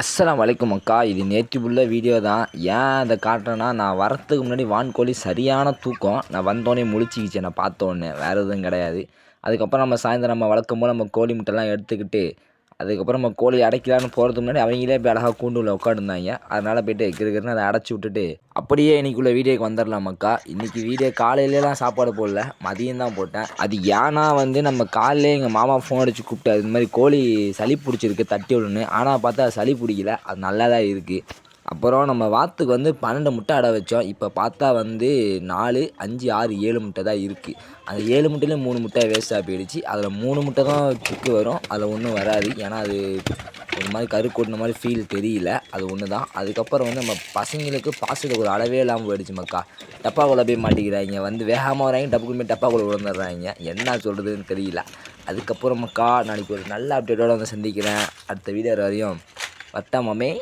அஸ்ஸலாமு அலைக்கும் அக்கா. இது நேற்று உள்ள வீடியோ தான். ஏன் அதை காட்டுறேன்னா, நான் வரத்துக்கு முன்னாடி வான்கோழி சரியான தூக்கம். நான் வந்தோடனே முழிச்சிக்கிச்சு என்னை பார்த்தோன்னே. வேறு எதுவும் கிடையாது. அதுக்கப்புறம் சாயந்தரம் வழக்கம் போல் கோழி முட்டைலாம் எடுத்துக்கிட்டு, அதுக்கப்புறம் கோழி அடைக்கலான்னு போகிறதுக்கு முன்னாடி அவங்களே போய் அழகாக கூண்டுள்ள உட்காந்துருந்தாங்க. அதனால் போய்ட்டு கிறுகிறுன்னு அதை அடைச்சி விட்டுட்டு, அப்படியே இன்றைக்குள்ள வீடியோக்கு வந்துடலாம் அக்கா. இன்றைக்கி வீடியோ காலையிலலாம் சாப்பாடு போடல, மதியம் தான் போட்டேன். அது ஏன்னா நம்ம காலையிலே எங்கள் மாமா ஃபோன் அடித்து கூப்பிட்டாரு. இது மாதிரி கோழி சளி பிடிச்சிருக்கு தட்டி விடுன்னு. ஆனால் பார்த்தா சளி பிடிக்கல, அது நல்லா தான் இருக்குது. அப்புறம் வாத்துக்கு 12 முட்டை அடை வச்சோம். இப்போ பார்த்தா 4, 5, 6, 7 முட்டை தான் இருக்குது. அந்த 7 முட்டையிலையும் 3 முட்டை வேஸ்ட்டாக போயிடுச்சு. அதில் 3 முட்டை தான் சிக்கு வரும், அதில் ஒன்றும் வராது. ஏன்னா அது ஒரு மாதிரி கரு கொட்டின மாதிரி ஃபீல் தெரியல. அது ஒன்று தான். அதுக்கப்புறம் நம்ம பசங்களுக்கு பாசத்துக்கு ஒரு அளவே இல்லாமல் போயிடுச்சு மக்கா. டப்பாக்குள்ளே போய் மாட்டிக்கிறாங்க. வேகமாக வராங்க, டப்புக்குள்ள போய் டப்பாக்குள்ளே விழுந்துடுறாங்க. என்ன சொல்கிறதுன்னு தெரியல. அதுக்கப்புறம் நாளைக்கு ஒரு நல்ல அப்டேட்டோடு சந்திக்கிறேன். அடுத்த வீடியோ வரையும் வட்டமாமே.